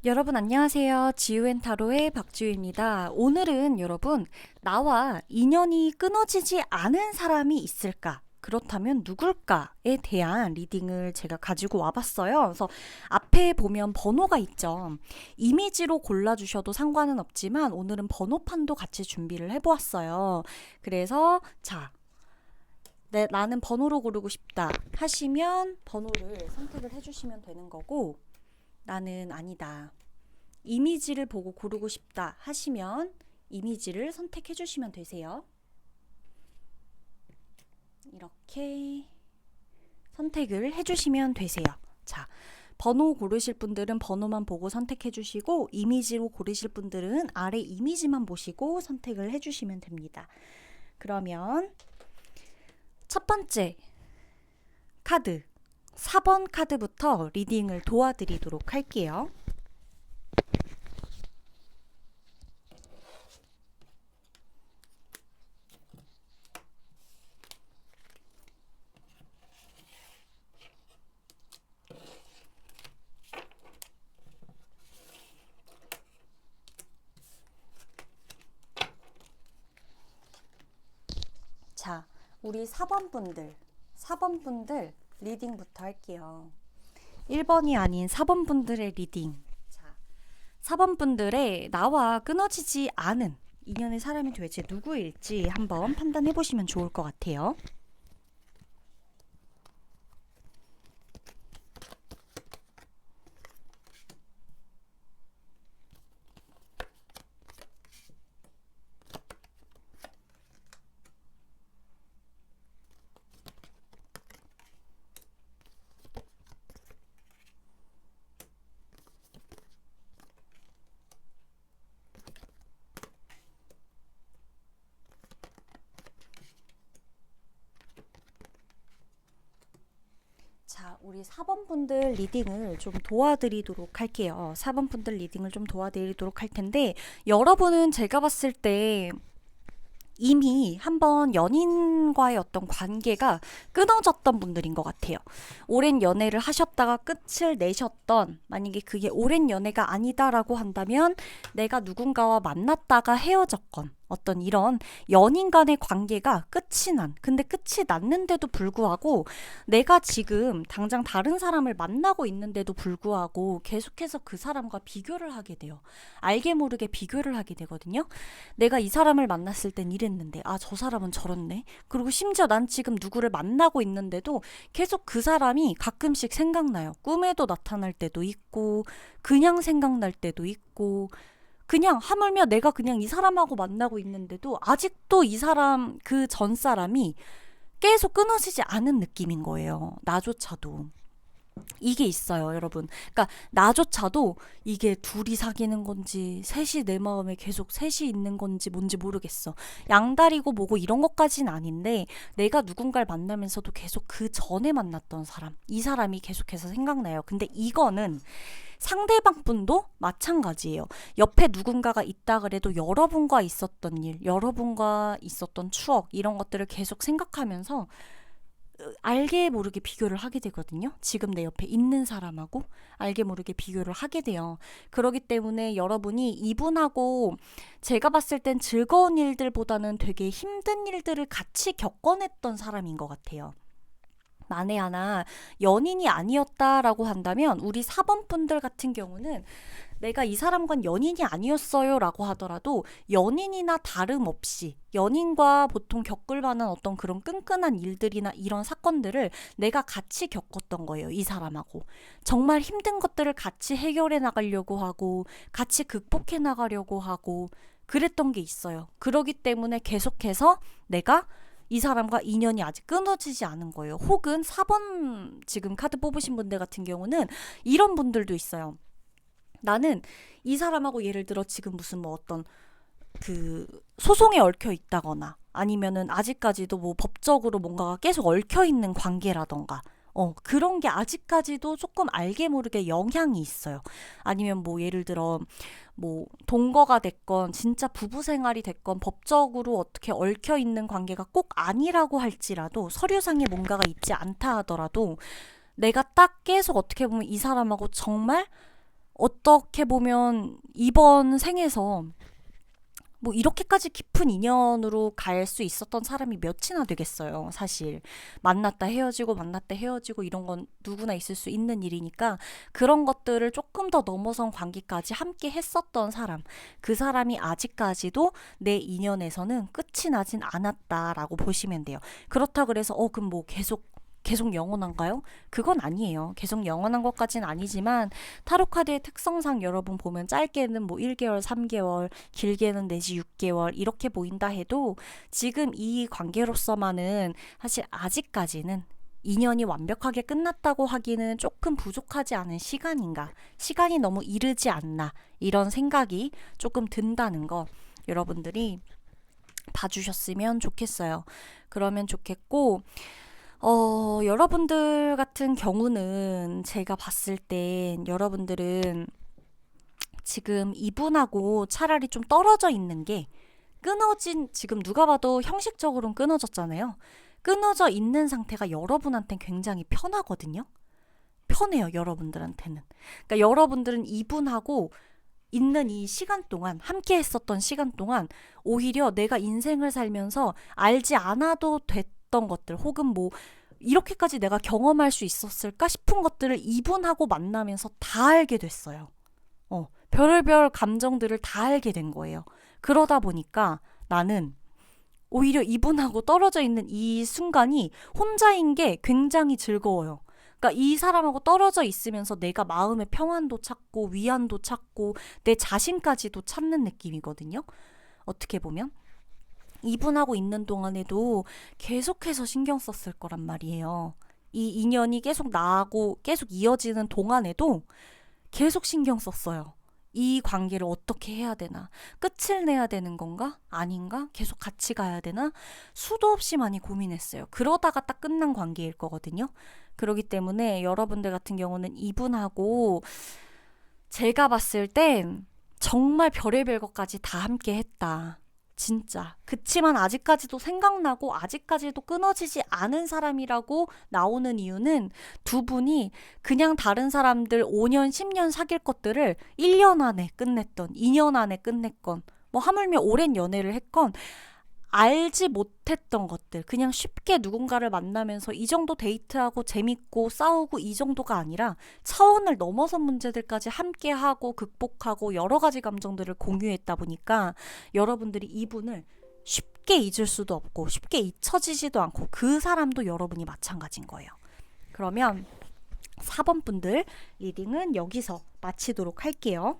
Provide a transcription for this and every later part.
여러분 안녕하세요. 지우앤타로의 박지우입니다. 오늘은 여러분 나와 인연이 끊어지지 않은 사람이 있을까? 그렇다면 누굴까에 대한 리딩을 제가 가지고 와봤어요. 그래서 앞에 보면 번호가 있죠. 이미지로 골라주셔도 상관은 없지만 오늘은 번호판도 같이 준비를 해보았어요. 그래서 나는 번호로 고르고 싶다 하시면 번호를 선택을 해주시면 되는 거고, 나는 아니다, 이미지를 보고 고르고 싶다 하시면 이미지를 선택해 주시면 되세요. 이렇게 선택을 해주시면 되세요. 자, 번호 고르실 분들은 번호만 보고 선택해 주시고, 이미지로 고르실 분들은 아래 이미지만 보시고 선택을 해주시면 됩니다. 그러면 첫 번째 카드 4번 카드부터 리딩을 도와드리도록 할게요. 자, 우리 4번 분들 리딩부터 할게요. 1번이 아닌 4번 분들의 리딩. 자, 4번 분들의 나와 끊어지지 않은 인연의 사람이 도대체 누구일지 한번 판단해 보시면 좋을 것 같아요. 자, 우리 4번 분들 리딩을 좀 도와드리도록 할게요. 4번 분들 리딩을 좀 도와드리도록 할 텐데, 여러분은 제가 봤을 때 이미 한번 연인과의 어떤 관계가 끊어졌던 분들인 것 같아요. 오랜 연애를 하셨다가 끝을 내셨던, 만약에 그게 오랜 연애가 아니다라고 한다면 내가 누군가와 만났다가 헤어졌건, 어떤 이런 연인 간의 관계가 근데 끝이 났는데도 불구하고 내가 지금 당장 다른 사람을 만나고 있는데도 불구하고 계속해서 그 사람과 비교를 하게 돼요. 알게 모르게 비교를 하게 되거든요. 내가 이 사람을 만났을 땐 이랬는데, 아, 저 사람은 저렇네. 그리고 심지어 난 지금 누구를 만나고 있는데도 계속 그 사람이 가끔씩 생각나요. 꿈에도 나타날 때도 있고, 그냥 생각날 때도 있고, 그냥 하물며 내가 그냥 이 사람하고 만나고 있는데도 아직도 이 사람, 그 전 사람이 계속 끊어지지 않은 느낌인 거예요. 나조차도. 이게 있어요, 여러분. 그러니까 나조차도 이게 둘이 사귀는 건지 셋이 내 마음에 계속 셋이 있는 건지 뭔지 모르겠어. 양다리고 뭐고 이런 것까지는 아닌데, 내가 누군가를 만나면서도 계속 그 전에 만났던 사람, 이 사람이 계속해서 생각나요. 근데 이거는 상대방 분도 마찬가지예요. 옆에 누군가가 있다 그래도 여러분과 있었던 일, 여러분과 있었던 추억, 이런 것들을 계속 생각하면서 알게 모르게 비교를 하게 되거든요. 지금 내 옆에 있는 사람하고 알게 모르게 비교를 하게 돼요. 그렇기 때문에 여러분이 이분하고 제가 봤을 땐 즐거운 일들보다는 되게 힘든 일들을 같이 겪어냈던 사람인 것 같아요. 만에 하나 연인이 아니었다라고 한다면, 우리 4번 분들 같은 경우는 내가 이 사람과 연인이 아니었어요 라고 하더라도 연인이나 다름없이 연인과 보통 겪을 만한 어떤 그런 끈끈한 일들이나 이런 사건들을 내가 같이 겪었던 거예요. 이 사람하고 정말 힘든 것들을 같이 해결해 나가려고 하고 같이 극복해 나가려고 하고 그랬던 게 있어요. 그러기 때문에 계속해서 내가 이 사람과 인연이 아직 끊어지지 않은 거예요. 혹은 4번 지금 카드 뽑으신 분들 같은 경우는 이런 분들도 있어요. 나는 이 사람하고 예를 들어 지금 무슨 뭐 어떤 그 소송에 얽혀 있다거나, 아니면은 아직까지도 뭐 법적으로 뭔가가 계속 얽혀 있는 관계라던가, 그런 게 아직까지도 조금 알게 모르게 영향이 있어요. 아니면 뭐 예를 들어 뭐 동거가 됐건 진짜 부부 생활이 됐건 법적으로 어떻게 얽혀 있는 관계가 꼭 아니라고 할지라도, 서류상에 뭔가가 있지 않다 하더라도 내가 딱 계속 어떻게 보면 이 사람하고 정말 어떻게 보면 이번 생에서 뭐 이렇게까지 깊은 인연으로 갈 수 있었던 사람이 몇이나 되겠어요. 사실 만났다 헤어지고 만났다 헤어지고 이런 건 누구나 있을 수 있는 일이니까 그런 것들을 조금 더 넘어선 관계까지 함께 했었던 사람, 그 사람이 아직까지도 내 인연에서는 끝이 나진 않았다라고 보시면 돼요. 그렇다 그래서 그럼 뭐 계속 영원한가요? 그건 아니에요. 계속 영원한 것까지는 아니지만 타로 카드의 특성상 여러분 보면 짧게는 뭐 1개월, 3개월, 길게는 내지 6개월 이렇게 보인다 해도 지금 이 관계로서만은 사실 아직까지는 인연이 완벽하게 끝났다고 하기는 조금 부족하지 않은 시간인가? 시간이 너무 이르지 않나? 이런 생각이 조금 든다는 거 여러분들이 봐주셨으면 좋겠어요. 그러면 좋겠고 여러분들 같은 경우는 제가 봤을 땐 여러분들은 지금 이분하고 차라리 좀 떨어져 있는 게 지금 누가 봐도 형식적으로는 끊어졌잖아요. 끊어져 있는 상태가 여러분한테는 굉장히 편하거든요. 편해요, 여러분들한테는. 그러니까 여러분들은 이분하고 있는 이 시간 동안, 함께 했었던 시간 동안 오히려 내가 인생을 살면서 알지 않아도 됐던 것들 혹은 뭐 이렇게까지 내가 경험할 수 있었을까 싶은 것들을 이분하고 만나면서 다 알게 됐어요. 별의별 감정들을 다 알게 된 거예요. 그러다 보니까 나는 오히려 이분하고 떨어져 있는 이 순간이 혼자인 게 굉장히 즐거워요. 그러니까 이 사람하고 떨어져 있으면서 내가 마음의 평안도 찾고 위안도 찾고 내 자신까지도 찾는 느낌이거든요. 어떻게 보면 이분하고 있는 동안에도 계속해서 신경 썼을 거란 말이에요. 이 인연이 계속 나고 계속 이어지는 동안에도 계속 신경 썼어요. 이 관계를 어떻게 해야 되나? 끝을 내야 되는 건가? 아닌가? 계속 같이 가야 되나? 수도 없이 많이 고민했어요. 그러다가 딱 끝난 관계일 거거든요. 그렇기 때문에 여러분들 같은 경우는 이분하고 제가 봤을 땐 정말 별의별 것까지 다 함께 했다. 진짜. 그치만 아직까지도 생각나고 아직까지도 끊어지지 않은 사람이라고 나오는 이유는 두 분이 그냥 다른 사람들 5년, 10년 사귈 것들을 1년 안에 끝냈던, 2년 안에 끝냈건, 뭐 하물며 오랜 연애를 했건, 알지 못했던 것들, 그냥 쉽게 누군가를 만나면서 이 정도 데이트하고 재밌고 싸우고 이 정도가 아니라 차원을 넘어선 문제들까지 함께하고 극복하고 여러 가지 감정들을 공유했다 보니까 여러분들이 이분을 쉽게 잊을 수도 없고 쉽게 잊혀지지도 않고 그 사람도 여러분이 마찬가지인 거예요. 그러면 4번 분들 리딩은 여기서 마치도록 할게요.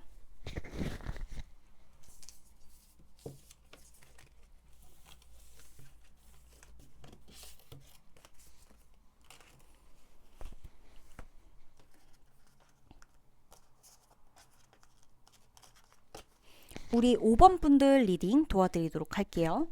우리 5번 분들 리딩 도와드리도록 할게요.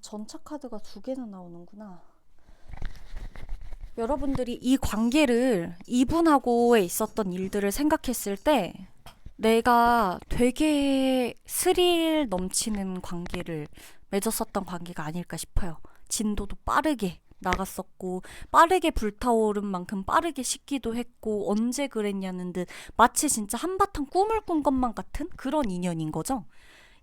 전차 카드가 2개나 나오는구나. 여러분들이 이 관계를 이분하고의 있었던 일들을 생각했을 때 내가 되게 스릴 넘치는 관계를 맺었었던 관계가 아닐까 싶어요. 진도도 빠르게 나갔었고 빠르게 불타오른 만큼 빠르게 식기도 했고 언제 그랬냐는 듯 마치 진짜 한바탕 꿈을 꾼 것만 같은 그런 인연인 거죠.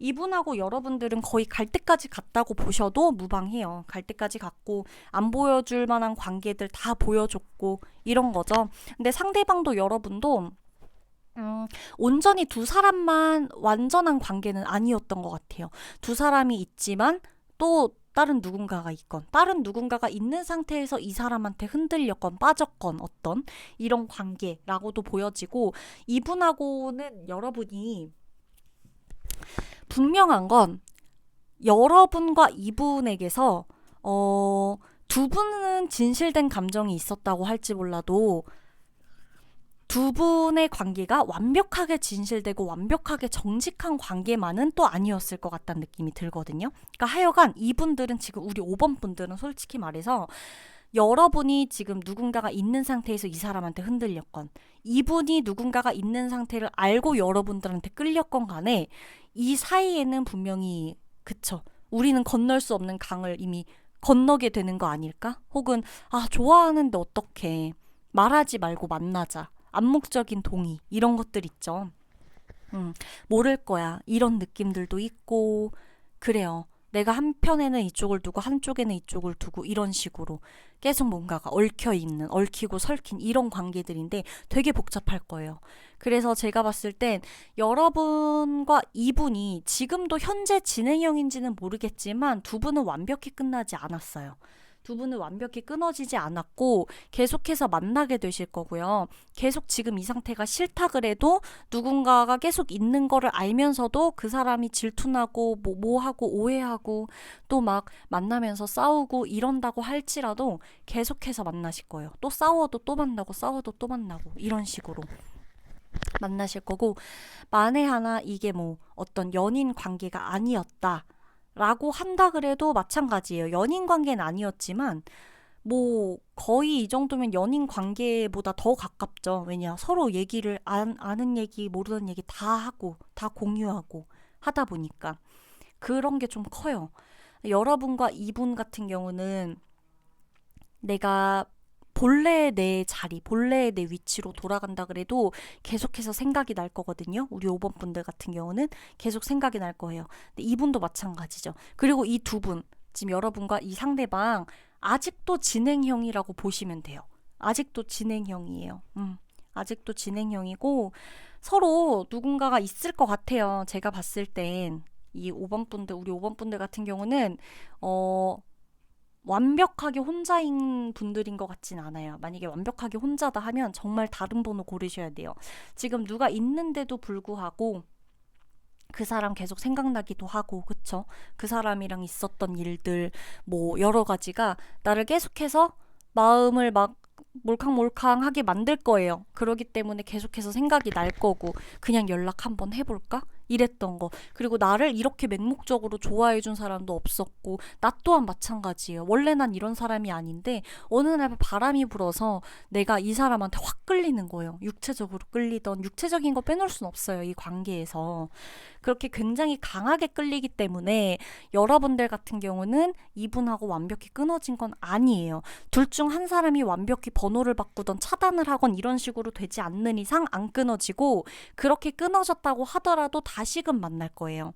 이분하고 여러분들은 거의 갈 때까지 갔다고 보셔도 무방해요. 갈 때까지 갔고 안 보여줄 만한 관계들 다 보여줬고 이런 거죠. 근데 상대방도 여러분도 온전히 두 사람만 완전한 관계는 아니었던 것 같아요. 두 사람이 있지만 또 다른 누군가가 있건 다른 누군가가 있는 상태에서 이 사람한테 흔들렸건 빠졌건 어떤 이런 관계라고도 보여지고 이분하고는 여러분이 분명한 건 여러분과 이분에게서 두 분은 진실된 감정이 있었다고 할지 몰라도 두 분의 관계가 완벽하게 진실되고 완벽하게 정직한 관계만은 또 아니었을 것 같다는 느낌이 들거든요. 그러니까 하여간 이분들은 지금 우리 5번 분들은 솔직히 말해서 여러분이 지금 누군가가 있는 상태에서 이 사람한테 흔들렸건 이분이 누군가가 있는 상태를 알고 여러분들한테 끌렸건 간에 이 사이에는 분명히 그쵸. 우리는 건널 수 없는 강을 이미 건너게 되는 거 아닐까? 혹은 좋아하는데 어떡해. 말하지 말고 만나자. 암묵적인 동의 이런 것들 있죠. 모를 거야. 이런 느낌들도 있고 그래요. 내가 한편에는 이쪽을 두고 한쪽에는 이쪽을 두고 이런 식으로 계속 뭔가가 얽혀있는, 얽히고 설킨 이런 관계들인데 되게 복잡할 거예요. 그래서 제가 봤을 땐 여러분과 이분이 지금도 현재 진행형인지는 모르겠지만 두 분은 완벽히 끝나지 않았어요. 두 분은 완벽히 끊어지지 않았고 계속해서 만나게 되실 거고요. 계속 지금 이 상태가 싫다 그래도 누군가가 계속 있는 거를 알면서도 그 사람이 질투나고 뭐 하고 오해하고 또 막 만나면서 싸우고 이런다고 할지라도 계속해서 만나실 거예요. 또 싸워도 또 만나고 싸워도 또 만나고 이런 식으로 만나실 거고 만에 하나 이게 뭐 어떤 연인 관계가 아니었다 라고 한다 그래도 마찬가지예요. 연인 관계는 아니었지만 뭐 거의 이 정도면 연인 관계보다 더 가깝죠. 왜냐 서로 얘기를 아는 얘기 모르는 얘기 다 하고 다 공유하고 하다 보니까 그런 게 좀 커요. 여러분과 이분 같은 경우는 내가 본래의 내 자리, 본래의 내 위치로 돌아간다 그래도 계속해서 생각이 날 거거든요. 우리 5번 분들 같은 경우는 계속 생각이 날 거예요. 근데 이분도 마찬가지죠. 그리고 이 두 분, 지금 여러분과 이 상대방 아직도 진행형이라고 보시면 돼요. 아직도 진행형이에요. 아직도 진행형이고 서로 누군가가 있을 것 같아요. 제가 봤을 땐 이 5번 분들, 우리 5번 분들 같은 경우는 완벽하게 혼자인 분들인 것 같진 않아요. 만약에 완벽하게 혼자다 하면 정말 다른 번호 고르셔야 돼요. 지금 누가 있는데도 불구하고 그 사람 계속 생각나기도 하고, 그쵸? 그 사람이랑 있었던 일들, 뭐, 여러 가지가 나를 계속해서 마음을 막 몰캉몰캉하게 만들 거예요. 그러기 때문에 계속해서 생각이 날 거고, 그냥 연락 한번 해볼까? 이랬던 거. 그리고 나를 이렇게 맹목적으로 좋아해준 사람도 없었고, 나 또한 마찬가지예요. 원래 난 이런 사람이 아닌데, 어느 날 바람이 불어서 내가 이 사람한테 확 끌리는 거예요. 육체적으로 끌리던, 육체적인 거 빼놓을 순 없어요. 이 관계에서. 그렇게 굉장히 강하게 끌리기 때문에 여러분들 같은 경우는 이분하고 완벽히 끊어진 건 아니에요. 둘 중 한 사람이 완벽히 번호를 바꾸던 차단을 하건 이런 식으로 되지 않는 이상 안 끊어지고 그렇게 끊어졌다고 하더라도 다시금 만날 거예요.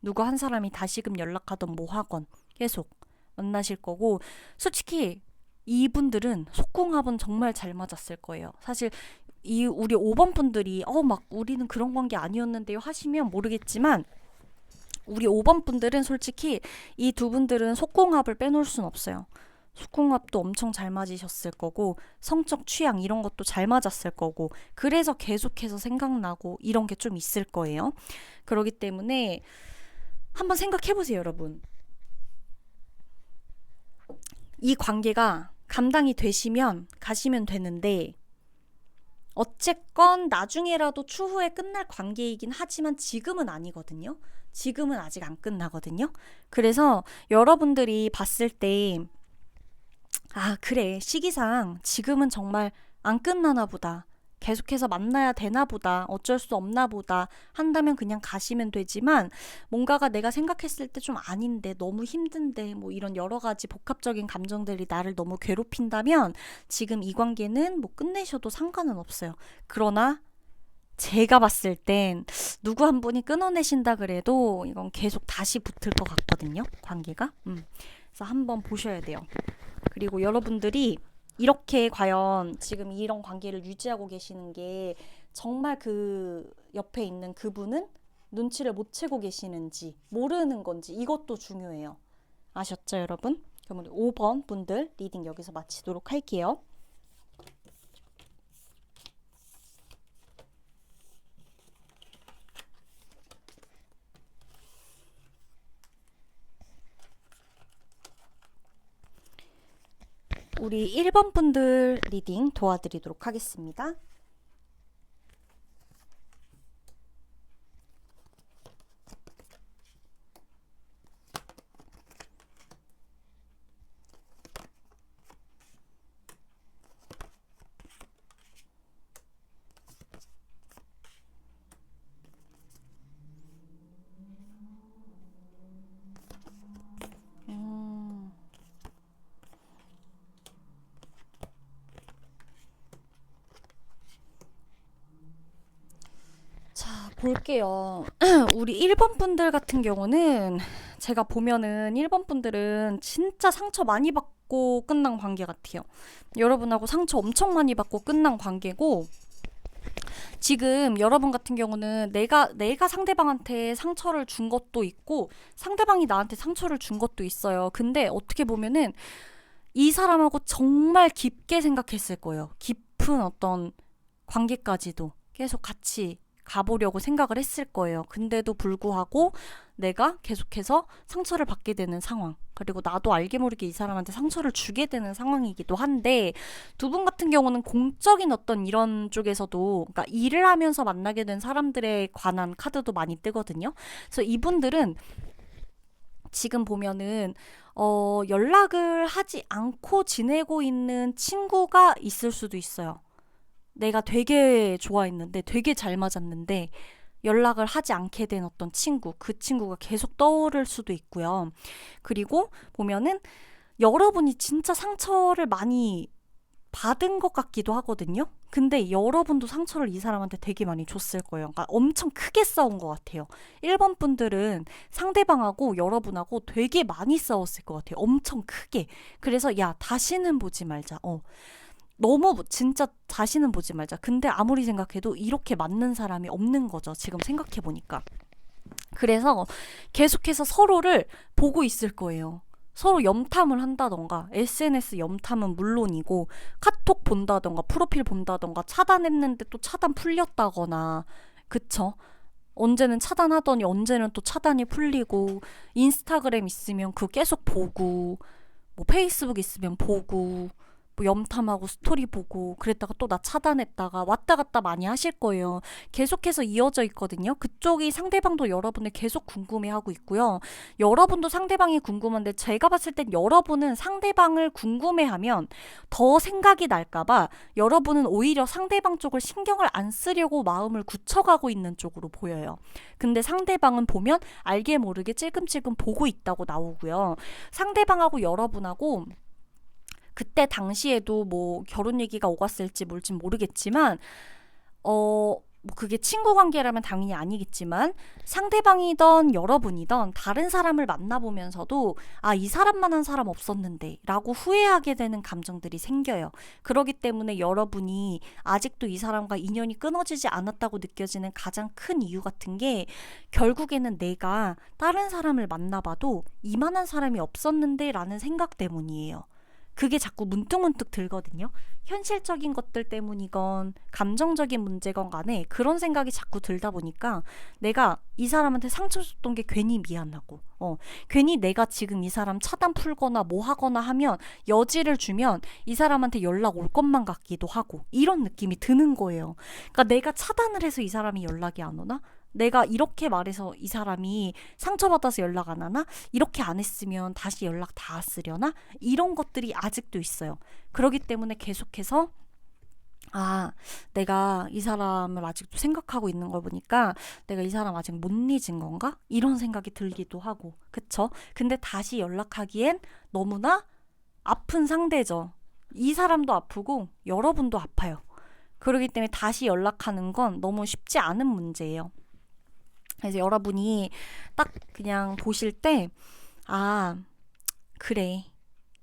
누구 한 사람이 다시금 연락하던 뭐 하건 계속 만나실 거고 솔직히 이분들은 속궁합은 정말 잘 맞았을 거예요. 사실 이 우리 5번 분들이 막 우리는 그런 관계 아니었는데요 하시면 모르겠지만 우리 5번 분들은 솔직히 이 두 분들은 속궁합을 빼놓을 순 없어요. 속궁합도 엄청 잘 맞으셨을 거고 성적 취향 이런 것도 잘 맞았을 거고 그래서 계속해서 생각나고 이런 게 좀 있을 거예요. 그렇기 때문에 한번 생각해보세요, 여러분. 이 관계가 감당이 되시면 가시면 되는데 어쨌건 나중에라도 추후에 끝날 관계이긴 하지만 지금은 아니거든요. 지금은 아직 안 끝나거든요. 그래서 여러분들이 봤을 때 그래. 시기상 지금은 정말 안 끝나나 보다. 계속해서 만나야 되나 보다. 어쩔 수 없나 보다. 한다면 그냥 가시면 되지만 뭔가가 내가 생각했을 때 좀 아닌데 너무 힘든데 뭐 이런 여러 가지 복합적인 감정들이 나를 너무 괴롭힌다면 지금 이 관계는 뭐 끝내셔도 상관은 없어요. 그러나 제가 봤을 땐 누구 한 분이 끊어내신다 그래도 이건 계속 다시 붙을 것 같거든요. 관계가. 그래서 한번 보셔야 돼요. 그리고 여러분들이 이렇게 과연 지금 이런 관계를 유지하고 계시는 게 정말 그 옆에 있는 그분은 눈치를 못 채고 계시는지 모르는 건지 이것도 중요해요. 아셨죠, 여러분? 그럼 우리 5번 분들 리딩 여기서 마치도록 할게요. 우리 1번 분들 리딩 도와드리도록 하겠습니다. 볼게요. 우리 1번 분들 같은 경우는 제가 보면은 1번 분들은 진짜 상처 많이 받고 끝난 관계 같아요. 여러분하고 상처 엄청 많이 받고 끝난 관계고, 지금 여러분 같은 경우는 내가 상대방한테 상처를 준 것도 있고 상대방이 나한테 상처를 준 것도 있어요. 근데 어떻게 보면은 이 사람하고 정말 깊게 생각했을 거예요. 깊은 어떤 관계까지도 계속 같이 가보려고 생각을 했을 거예요. 근데도 불구하고 내가 계속해서 상처를 받게 되는 상황. 그리고 나도 알게 모르게 이 사람한테 상처를 주게 되는 상황이기도 한데, 두 분 같은 경우는 공적인 어떤 이런 쪽에서도, 그러니까 일을 하면서 만나게 된 사람들에 관한 카드도 많이 뜨거든요. 그래서 이분들은 지금 보면은 연락을 하지 않고 지내고 있는 친구가 있을 수도 있어요. 내가 되게 좋아했는데, 되게 잘 맞았는데, 연락을 하지 않게 된 어떤 친구, 그 친구가 계속 떠오를 수도 있고요. 그리고 보면은 여러분이 진짜 상처를 많이 받은 것 같기도 하거든요. 근데 여러분도 상처를 이 사람한테 되게 많이 줬을 거예요. 그러니까 엄청 크게 싸운 것 같아요. 1번 분들은 상대방하고 여러분하고 되게 많이 싸웠을 것 같아요. 엄청 크게. 그래서 야, 다시는 보지 말자. 너무 진짜 다시는 보지 말자. 근데 아무리 생각해도 이렇게 맞는 사람이 없는 거죠. 지금 생각해 보니까. 그래서 계속해서 서로를 보고 있을 거예요. 서로 염탐을 한다던가, SNS 염탐은 물론이고, 카톡 본다던가, 프로필 본다던가, 차단했는데 또 차단 풀렸다거나, 그쵸? 언제는 차단하더니 언제는 또 차단이 풀리고, 인스타그램 있으면 그거 계속 보고, 뭐 페이스북 있으면 보고, 뭐 염탐하고 스토리 보고 그랬다가 또 나 차단했다가 왔다 갔다 많이 하실 거예요. 계속해서 이어져 있거든요. 그쪽이 상대방도 여러분을 계속 궁금해하고 있고요. 여러분도 상대방이 궁금한데, 제가 봤을 땐 여러분은 상대방을 궁금해하면 더 생각이 날까봐 여러분은 오히려 상대방 쪽을 신경을 안 쓰려고 마음을 굳혀가고 있는 쪽으로 보여요. 근데 상대방은 보면 알게 모르게 찔끔찔끔 보고 있다고 나오고요. 상대방하고 여러분하고 그때 당시에도 뭐 결혼 얘기가 오갔을지 뭘진 모르겠지만, 뭐 그게 친구 관계라면 당연히 아니겠지만, 상대방이던 여러분이던 다른 사람을 만나보면서도 아, 이 사람만한 사람 없었는데 라고 후회하게 되는 감정들이 생겨요. 그렇기 때문에 여러분이 아직도 이 사람과 인연이 끊어지지 않았다고 느껴지는 가장 큰 이유 같은 게, 결국에는 내가 다른 사람을 만나봐도 이만한 사람이 없었는데 라는 생각 때문이에요. 그게 자꾸 문득문득 들거든요. 현실적인 것들 때문이건 감정적인 문제건 간에 그런 생각이 자꾸 들다 보니까 내가 이 사람한테 상처 줬던 게 괜히 미안하고, 괜히 내가 지금 이 사람 차단 풀거나 뭐 하거나 하면, 여지를 주면 이 사람한테 연락 올 것만 같기도 하고, 이런 느낌이 드는 거예요. 그러니까 내가 차단을 해서 이 사람이 연락이 안 오나? 내가 이렇게 말해서 이 사람이 상처받아서 연락 안 하나? 이렇게 안 했으면 다시 연락 닿았으려나? 이런 것들이 아직도 있어요. 그렇기 때문에 계속해서 아, 내가 이 사람을 아직도 생각하고 있는 걸 보니까 내가 이 사람 아직 못 잊은 건가? 이런 생각이 들기도 하고, 그쵸? 근데 다시 연락하기엔 너무나 아픈 상대죠. 이 사람도 아프고 여러분도 아파요. 그렇기 때문에 다시 연락하는 건 너무 쉽지 않은 문제예요. 그래서 여러분이 딱 그냥 보실 때, 아, 그래.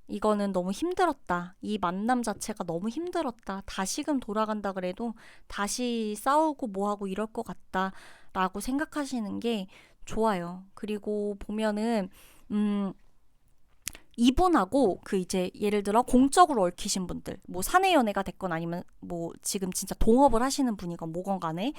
이거는 너무 힘들었다. 이 만남 자체가 너무 힘들었다. 다시금 돌아간다 그래도 다시 싸우고 뭐하고 이럴 것 같다. 라고 생각하시는 게 좋아요. 그리고 보면은, 이분하고 그 이제 예를 들어 공적으로 얽히신 분들, 뭐 사내 연애가 됐건 아니면 뭐 지금 진짜 동업을 하시는 분이건 뭐건 간에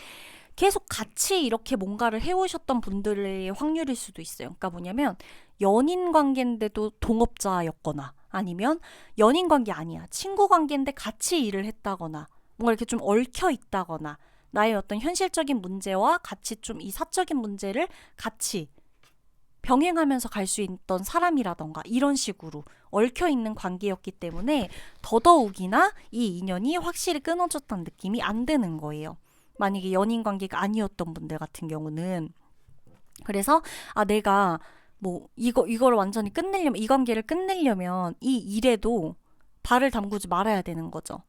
계속 같이 이렇게 뭔가를 해오셨던 분들의 확률일 수도 있어요. 그러니까 뭐냐면 연인 관계인데도 동업자였거나, 아니면 연인 관계 아니야, 친구 관계인데 같이 일을 했다거나, 뭔가 이렇게 좀 얽혀 있다거나, 나의 어떤 현실적인 문제와 같이 좀 이 사적인 문제를 같이 병행하면서 갈 수 있던 사람이라던가, 이런 식으로 얽혀 있는 관계였기 때문에 더더욱이나 이 인연이 확실히 끊어졌다는 느낌이 안 드는 거예요. 만약에 연인 관계가 아니었던 분들 같은 경우는. 그래서 아, 내가 뭐 이거를 완전히 끝내려면, 이 관계를 끝내려면 이 일에도 발을 담그지 말아야 되는 거죠.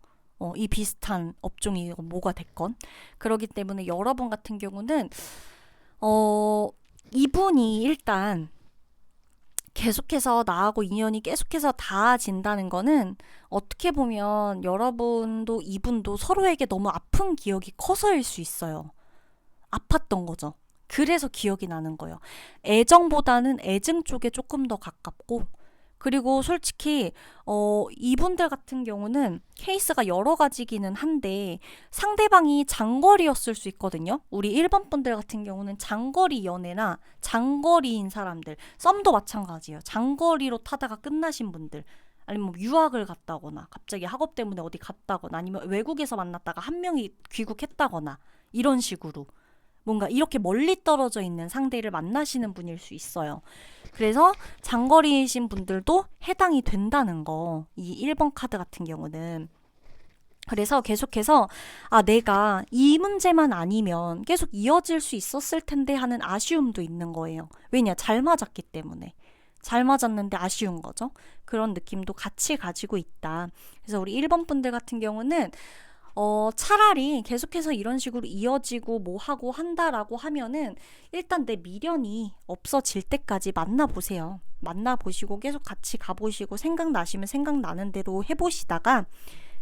이 비슷한 업종이 뭐가 됐건. 그렇기 때문에 여러분 같은 경우는 어, 이분이 일단 계속해서 나하고 인연이 계속해서 닿아진다는 거는 어떻게 보면 여러분도 이분도 서로에게 너무 아픈 기억이 커서일 수 있어요. 아팠던 거죠. 그래서 기억이 나는 거예요. 애정보다는 애증 쪽에 조금 더 가깝고, 그리고 솔직히 이분들 같은 경우는 케이스가 여러 가지기는 한데 상대방이 장거리였을 수 있거든요. 우리 1번 분들 같은 경우는 장거리 연애나 장거리인 사람들, 썸도 마찬가지예요. 장거리로 타다가 끝나신 분들, 아니면 뭐 유학을 갔다거나 갑자기 학업 때문에 어디 갔다거나 아니면 외국에서 만났다가 한 명이 귀국했다거나 이런 식으로 뭔가 이렇게 멀리 떨어져 있는 상대를 만나시는 분일 수 있어요. 그래서 장거리이신 분들도 해당이 된다는 거. 이 1번 카드 같은 경우는. 그래서 계속해서 내가 이 문제만 아니면 계속 이어질 수 있었을 텐데 하는 아쉬움도 있는 거예요. 왜냐? 잘 맞았기 때문에. 잘 맞았는데 아쉬운 거죠. 그런 느낌도 같이 가지고 있다. 그래서 우리 1번 분들 같은 경우는 차라리 계속해서 이런 식으로 이어지고 뭐 하고 한다라고 하면은 일단 내 미련이 없어질 때까지 만나보세요. 만나보시고 계속 같이 가보시고 생각나시면 생각나는 대로 해보시다가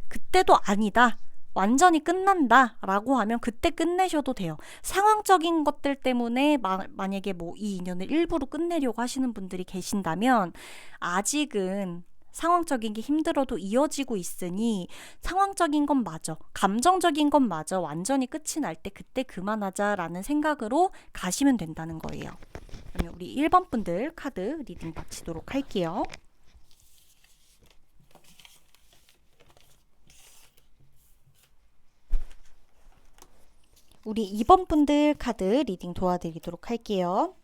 그때도 아니다. 완전히 끝난다 라고 하면 그때 끝내셔도 돼요. 상황적인 것들 때문에 만약에 뭐 이 인연을 일부러 끝내려고 하시는 분들이 계신다면 아직은 상황적인 게 힘들어도 이어지고 있으니 상황적인 건 맞아. 감정적인 건 맞아. 완전히 끝이 날 때 그때 그만하자라는 생각으로 가시면 된다는 거예요. 그러면 우리 1번 분들 카드 리딩 마치도록 할게요. 우리 2번 분들 카드 리딩 도와드리도록 할게요.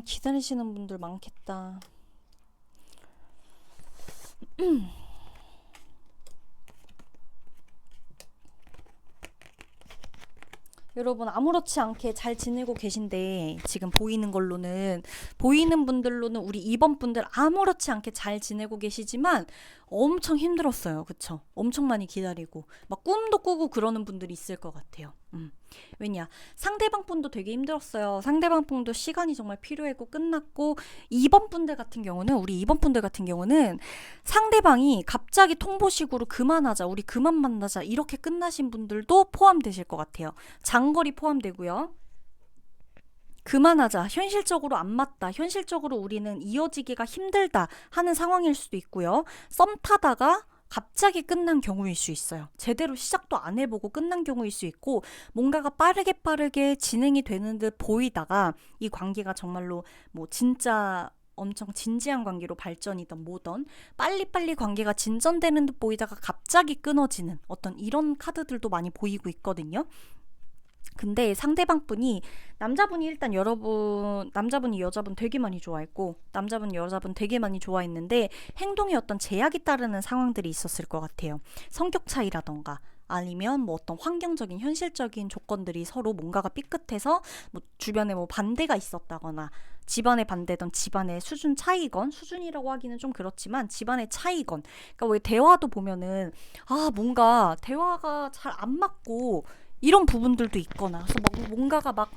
기다리시는 분들 많겠다. 여러분 아무렇지 않게 잘 지내고 계신데 지금 보이는 걸로는 보이는 분들로는 우리 2번 분들 아무렇지 않게 잘 지내고 계시지만 엄청 힘들었어요. 그쵸? 엄청 많이 기다리고 막 꿈도 꾸고 그러는 분들이 있을 것 같아요. 왜냐? 상대방 분도 되게 힘들었어요. 상대방 분도 시간이 정말 필요했고 끝났고 2번 분들 같은 경우는 우리 2번 분들 같은 경우는 상대방이 갑자기 통보식으로 그만하자, 우리 그만 만나자 이렇게 끝나신 분들도 포함되실 것 같아요. 장거리 포함되고요. 그만하자, 현실적으로 안 맞다, 현실적으로 우리는 이어지기가 힘들다 하는 상황일 수도 있고요. 썸 타다가 갑자기 끝난 경우일 수 있어요. 제대로 시작도 안 해보고 끝난 경우일 수 있고 뭔가가 빠르게 진행이 되는 듯 보이다가 이 관계가 정말로 뭐 진짜 엄청 진지한 관계로 발전이든 뭐든 빨리빨리 관계가 진전되는 듯 보이다가 갑자기 끊어지는 어떤 이런 카드들도 많이 보이고 있거든요. 근데 상대방 분이 남자분이 일단 남자분이 여자분 되게 많이 좋아했고 남자분 여자분 되게 많이 좋아했는데 행동에 어떤 제약이 따르는 상황들이 있었을 것 같아요. 성격 차이라던가 아니면 뭐 어떤 환경적인 현실적인 조건들이 서로 뭔가가 삐끗해서 뭐 주변에 뭐 반대가 있었다거나 집안의 반대든 집안의 수준 차이건 수준이라고 하기는 좀 그렇지만 집안의 차이건 그러니까 왜 대화도 보면은 뭔가 대화가 잘 안 맞고 이런 부분들도 있거나 그래서 뭔가가 막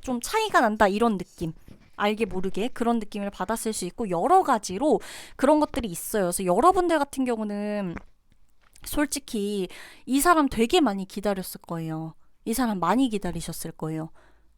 좀 차이가 난다 이런 느낌 알게 모르게 그런 느낌을 받았을 수 있고 여러 가지로 그런 것들이 있어요. 그래서 여러분들 같은 경우는 솔직히 이 사람 되게 많이 기다렸을 거예요. 이 사람 많이 기다리셨을 거예요.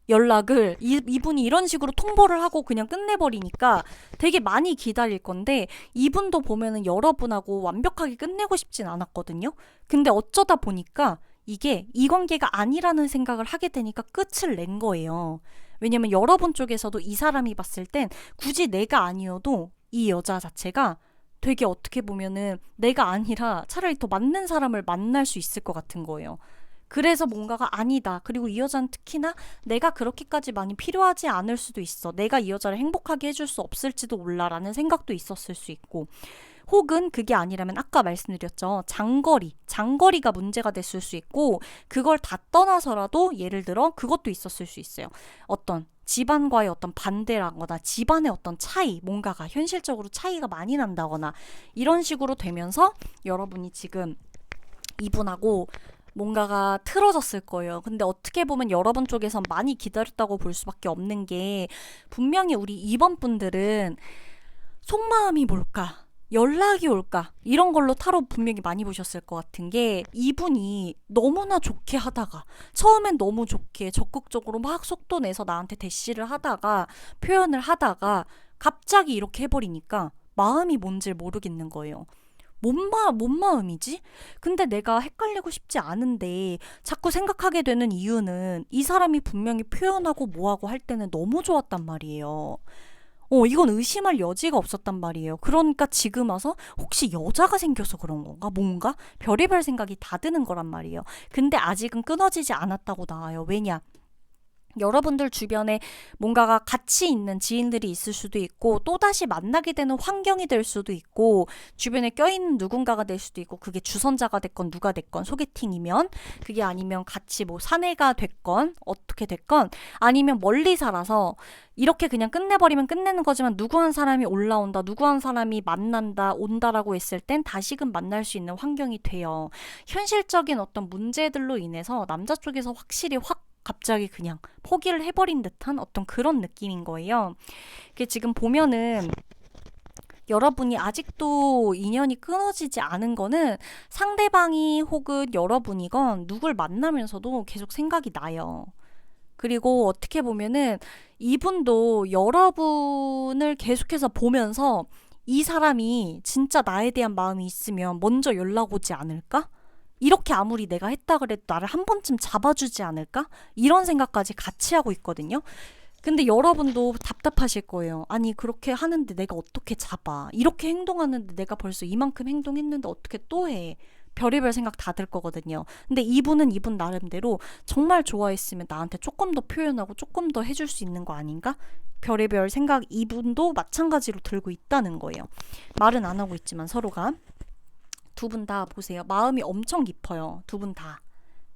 연락을 이분이 이런 식으로 통보를 하고 그냥 끝내버리니까 되게 많이 기다릴 건데 이분도 보면은 여러분하고 완벽하게 끝내고 싶진 않았거든요. 근데 어쩌다 보니까 이게 이 관계가 아니라는 생각을 하게 되니까 끝을 낸 거예요. 왜냐면 여러분 쪽에서도 이 사람이 봤을 땐 굳이 내가 아니어도 이 여자 자체가 되게 어떻게 보면은 내가 아니라 차라리 더 맞는 사람을 만날 수 있을 것 같은 거예요. 그래서 뭔가가 아니다. 그리고 이 여자는 특히나 내가 그렇게까지 많이 필요하지 않을 수도 있어. 내가 이 여자를 행복하게 해줄 수 없을지도 몰라라는 생각도 있었을 수 있고, 혹은 그게 아니라면 아까 말씀드렸죠. 장거리가 문제가 됐을 수 있고, 그걸 다 떠나서라도 예를 들어 그것도 있었을 수 있어요. 어떤 집안과의 어떤 반대라거나 집안의 어떤 차이, 뭔가가 현실적으로 차이가 많이 난다거나 이런 식으로 되면서 여러분이 지금 이분하고 뭔가가 틀어졌을 거예요. 근데 어떻게 보면 여러분 쪽에선 많이 기다렸다고 볼 수밖에 없는 게, 분명히 우리 2번 분들은 속마음이 뭘까? 연락이 올까? 이런 걸로 타로 분명히 많이 보셨을 것 같은 게, 이분이 너무나 좋게 하다가, 처음엔 너무 좋게 적극적으로 막 속도 내서 나한테 대시를 하다가, 표현을 하다가 갑자기 이렇게 해버리니까 마음이 뭔지 모르겠는 거예요. 뭔 마음이지? 근데 내가 헷갈리고 싶지 않은데 자꾸 생각하게 되는 이유는, 이 사람이 분명히 표현하고 뭐하고 할 때는 너무 좋았단 말이에요. 이건 의심할 여지가 없었단 말이에요. 그러니까 지금 와서 혹시 여자가 생겨서 그런 건가? 뭔가? 별의별 생각이 다 드는 거란 말이에요. 근데 아직은 끊어지지 않았다고 나와요. 왜냐? 여러분들 주변에 뭔가가 같이 있는 지인들이 있을 수도 있고, 또다시 만나게 되는 환경이 될 수도 있고, 주변에 껴있는 누군가가 될 수도 있고, 그게 주선자가 됐건 누가 됐건, 소개팅이면, 그게 아니면 같이 뭐 사내가 됐건 어떻게 됐건, 아니면 멀리 살아서 이렇게 그냥 끝내버리면 끝내는 거지만, 누구 한 사람이 올라온다, 누구 한 사람이 만난다, 온다라고 했을 땐 다시금 만날 수 있는 환경이 돼요. 현실적인 어떤 문제들로 인해서 남자 쪽에서 확실히 갑자기 그냥 포기를 해버린 듯한 어떤 그런 느낌인 거예요. 그게 지금 보면은 여러분이 아직도 인연이 끊어지지 않은 거는, 상대방이 혹은 여러분이건 누굴 만나면서도 계속 생각이 나요. 그리고 어떻게 보면은 이분도 여러분을 계속해서 보면서, 이 사람이 진짜 나에 대한 마음이 있으면 먼저 연락 오지 않을까? 이렇게 아무리 내가 했다 그래도 나를 한 번쯤 잡아주지 않을까? 이런 생각까지 같이 하고 있거든요. 근데 여러분도 답답하실 거예요. 아니, 그렇게 하는데 내가 어떻게 잡아? 이렇게 행동하는데 내가 벌써 이만큼 행동했는데 어떻게 또 해? 별의별 생각 다 들 거거든요. 근데 이분은 이분 나름대로 정말 좋아했으면 나한테 조금 더 표현하고 조금 더 해줄 수 있는 거 아닌가? 별의별 생각 이분도 마찬가지로 들고 있다는 거예요. 말은 안 하고 있지만 서로가. 두 분 다 보세요. 마음이 엄청 깊어요. 두 분 다.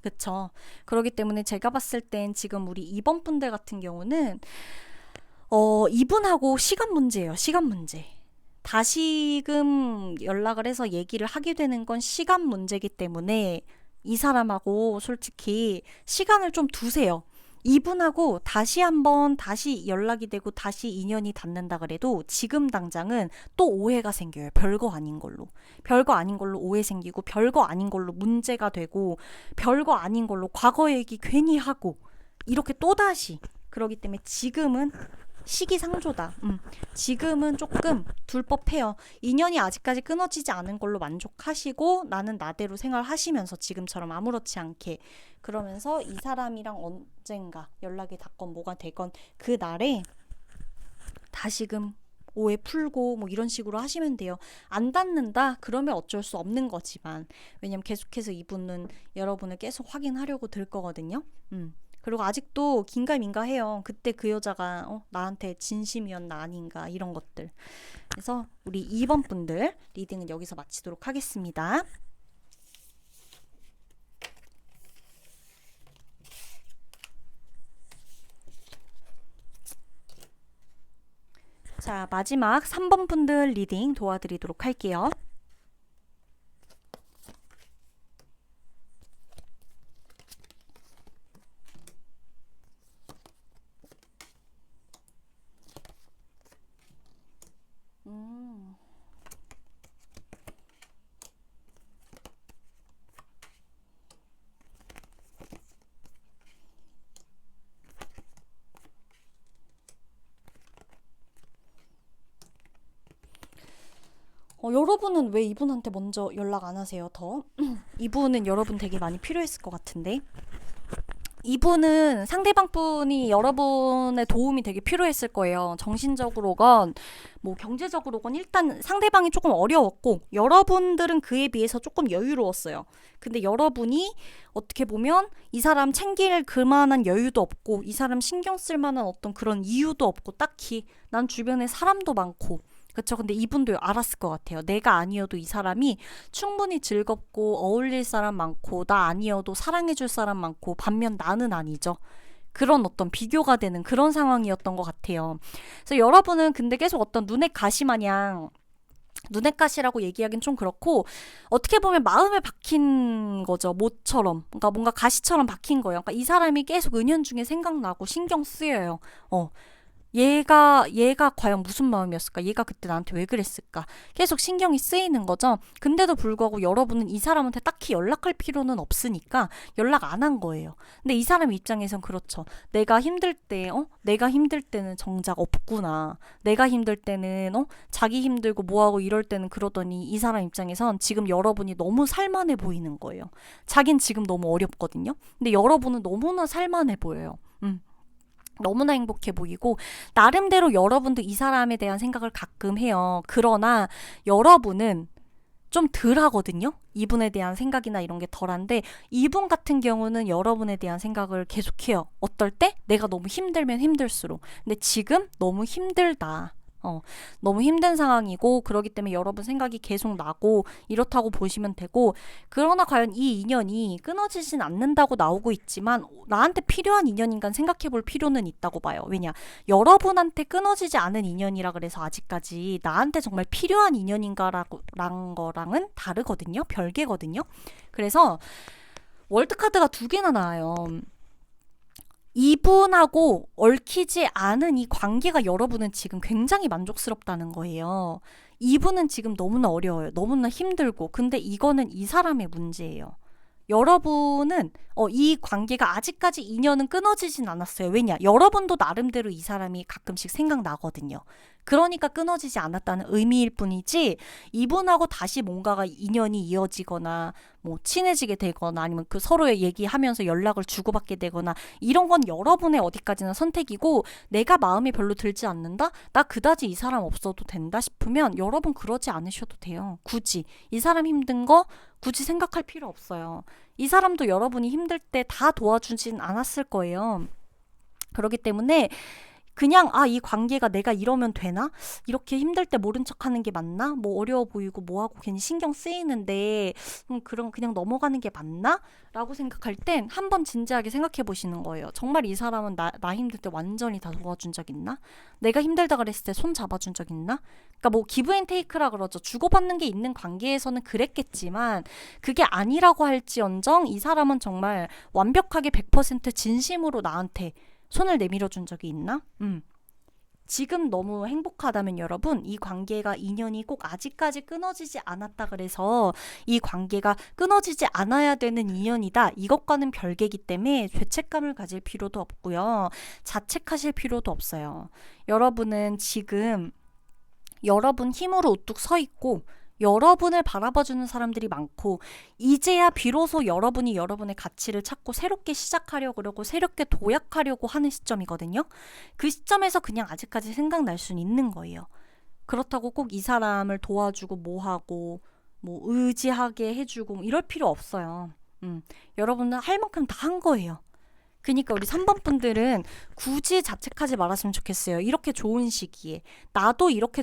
그쵸? 그렇기 때문에 제가 봤을 땐 지금 우리 2번 분들 같은 경우는 이분하고 시간 문제예요. 시간 문제. 다시금 연락을 해서 얘기를 하게 되는 건 시간 문제이기 때문에, 이 사람하고 솔직히 시간을 좀 두세요. 이분하고 다시 연락이 되고 다시 인연이 닿는다 그래도 지금 당장은 또 오해가 생겨요. 별거 아닌 걸로. 별거 아닌 걸로 오해 생기고, 별거 아닌 걸로 문제가 되고, 별거 아닌 걸로 과거 얘기 괜히 하고, 이렇게 또다시. 그러기 때문에 지금은 시기상조다. 지금은 조금 둘 법해요. 인연이 아직까지 끊어지지 않은 걸로 만족하시고, 나는 나대로 생활하시면서 지금처럼 아무렇지 않게, 그러면서 이 사람이랑 언젠가 연락이 닿건 뭐가 되건 그 날에 다시금 오해 풀고 뭐 이런 식으로 하시면 돼요. 안 닿는다? 그러면 어쩔 수 없는 거지만, 왜냐면 계속해서 이분은 여러분을 계속 확인하려고 들 거거든요. 그리고 아직도 긴가민가해요. 그때 그 여자가 나한테 진심이었나 아닌가, 이런 것들. 그래서 우리 2번 분들 리딩은 여기서 마치도록 하겠습니다. 자, 마지막 3번 분들 리딩 도와드리도록 할게요. 여러분은 왜 이분한테 먼저 연락 안 하세요, 더? 이분은 여러분 되게 많이 필요했을 것 같은데. 이분은 상대방 분이 여러분의 도움이 되게 필요했을 거예요. 정신적으로건 뭐 경제적으로건 일단 상대방이 조금 어려웠고 여러분들은 그에 비해서 조금 여유로웠어요. 근데 여러분이 어떻게 보면 이 사람 챙길 그만한 여유도 없고 이 사람 신경 쓸 만한 어떤 그런 이유도 없고 딱히 난 주변에 사람도 많고 그쵸. 근데 이분도 알았을 것 같아요. 내가 아니어도 이 사람이 충분히 즐겁고 어울릴 사람 많고 나 아니어도 사랑해줄 사람 많고 반면 나는 아니죠. 그런 어떤 비교가 되는 그런 상황이었던 것 같아요. 그래서 여러분은 근데 계속 어떤 눈의 가시 마냥 눈의 가시라고 얘기하긴 좀 그렇고 어떻게 보면 마음에 박힌 거죠. 못처럼. 그러니까 뭔가 가시처럼 박힌 거예요. 그러니까 이 사람이 계속 은연중에 생각나고 신경 쓰여요. 얘가 과연 무슨 마음이었을까? 얘가 그때 나한테 왜 그랬을까? 계속 신경이 쓰이는 거죠. 근데도 불구하고 여러분은 이 사람한테 딱히 연락할 필요는 없으니까 연락 안 한 거예요. 근데 이 사람 입장에선 그렇죠. 내가 힘들 때는 정작 없구나. 내가 힘들 때는, 자기 힘들고 뭐하고 이럴 때는 그러더니 이 사람 입장에선 지금 여러분이 너무 살만해 보이는 거예요. 자긴 지금 너무 어렵거든요. 근데 여러분은 너무나 살만해 보여요. 너무나 행복해 보이고 나름대로 여러분도 이 사람에 대한 생각을 가끔 해요. 그러나 여러분은 좀 덜 하거든요. 이분에 대한 생각이나 이런 게 덜한데 이분 같은 경우는 여러분에 대한 생각을 계속해요. 어떨 때? 내가 너무 힘들면 힘들수록. 근데 지금 너무 힘들다. 너무 힘든 상황이고 그러기 때문에 여러분 생각이 계속 나고 이렇다고 보시면 되고 그러나 과연 이 인연이 끊어지진 않는다고 나오고 있지만 나한테 필요한 인연인간 생각해 볼 필요는 있다고 봐요. 왜냐? 여러분한테 끊어지지 않은 인연이라 그래서 아직까지 나한테 정말 필요한 인연인가라는 거랑은 다르거든요. 별개거든요. 그래서 월드카드가 두 개나 나와요. 이분하고 얽히지 않은 이 관계가 여러분은 지금 굉장히 만족스럽다는 거예요. 이분은 지금 너무나 어려워요. 너무나 힘들고. 근데 이거는 이 사람의 문제예요. 여러분은 이 관계가 아직까지 인연은 끊어지진 않았어요. 왜냐? 여러분도 나름대로 이 사람이 가끔씩 생각나거든요. 그러니까 끊어지지 않았다는 의미일 뿐이지 이분하고 다시 뭔가가 인연이 이어지거나 뭐 친해지게 되거나 아니면 그 서로의 얘기하면서 연락을 주고받게 되거나 이런 건 여러분의 어디까지나 선택이고 내가 마음에 별로 들지 않는다? 나 그다지 이 사람 없어도 된다 싶으면 여러분 그러지 않으셔도 돼요. 굳이 이 사람 힘든 거 굳이 생각할 필요 없어요. 이 사람도 여러분이 힘들 때 다 도와주진 않았을 거예요. 그렇기 때문에 그냥 이 관계가 내가 이러면 되나? 이렇게 힘들 때 모른 척하는 게 맞나? 뭐 어려워 보이고 뭐하고 괜히 신경 쓰이는데 그냥 넘어가는 게 맞나? 라고 생각할 땐 한번 진지하게 생각해 보시는 거예요. 정말 이 사람은 나 힘들 때 완전히 다 도와준 적 있나? 내가 힘들다 그랬을 때 손 잡아준 적 있나? 그러니까 뭐 기브 앤 테이크라 그러죠. 주고받는 게 있는 관계에서는 그랬겠지만 그게 아니라고 할지언정 이 사람은 정말 완벽하게 100% 진심으로 나한테 손을 내밀어 준 적이 있나? 지금 너무 행복하다면 여러분 이 관계가 인연이 꼭 아직까지 끊어지지 않았다 그래서 이 관계가 끊어지지 않아야 되는 인연이다 이것과는 별개이기 때문에 죄책감을 가질 필요도 없고요. 자책하실 필요도 없어요. 여러분은 지금 여러분 힘으로 우뚝 서 있고 여러분을 바라봐주는 사람들이 많고 이제야 비로소 여러분이 여러분의 가치를 찾고 새롭게 시작하려고 그러고 새롭게 도약하려고 하는 시점이거든요. 그 시점에서 그냥 아직까지 생각날 수는 있는 거예요. 그렇다고 꼭 이 사람을 도와주고 뭐하고 뭐 의지하게 해주고 이럴 필요 없어요. 여러분은 할 만큼 다 한 거예요. 그러니까 우리 3번 분들은 굳이 자책하지 말았으면 좋겠어요. 이렇게 좋은 시기에. 나도 이렇게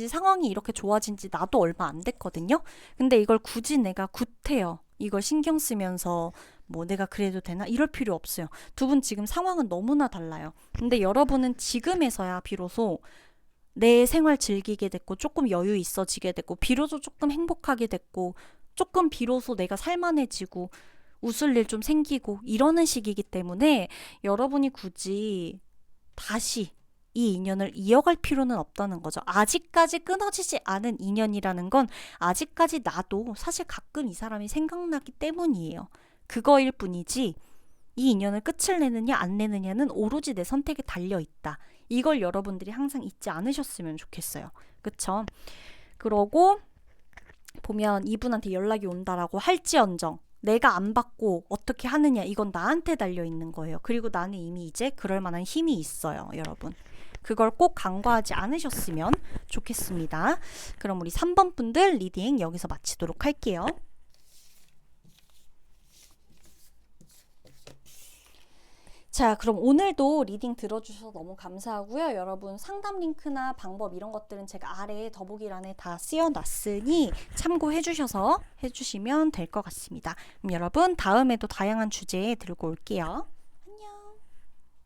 상황이 이렇게 좋아진 지 나도 얼마 안 됐거든요. 근데 이걸 굳이 내가 구태여. 이걸 신경 쓰면서 뭐 내가 그래도 되나? 이럴 필요 없어요. 두 분 지금 상황은 너무나 달라요. 근데 여러분은 지금에서야 비로소 내 생활 즐기게 됐고 조금 여유 있어지게 됐고 비로소 조금 행복하게 됐고 조금 비로소 내가 살만해지고 웃을 일 좀 생기고 이러는 시기이기 때문에 여러분이 굳이 다시 이 인연을 이어갈 필요는 없다는 거죠. 아직까지 끊어지지 않은 인연이라는 건 아직까지 나도 사실 가끔 이 사람이 생각나기 때문이에요. 그거일 뿐이지 이 인연을 끝을 내느냐 안 내느냐는 오로지 내 선택에 달려있다. 이걸 여러분들이 항상 잊지 않으셨으면 좋겠어요. 그쵸? 그러고 보면 이분한테 연락이 온다라고 할지언정 내가 안 받고 어떻게 하느냐, 이건 나한테 달려 있는 거예요. 그리고 나는 이미 이제 그럴 만한 힘이 있어요, 여러분. 그걸 꼭 간과하지 않으셨으면 좋겠습니다. 그럼 우리 3번 분들 리딩 여기서 마치도록 할게요. 자, 그럼 오늘도 리딩 들어주셔서 너무 감사하고요. 여러분 상담 링크나 방법 이런 것들은 제가 아래 더보기란에 다 쓰여놨으니 참고해 주셔서 해주시면 될 것 같습니다. 그럼 여러분 다음에도 다양한 주제 들고 올게요.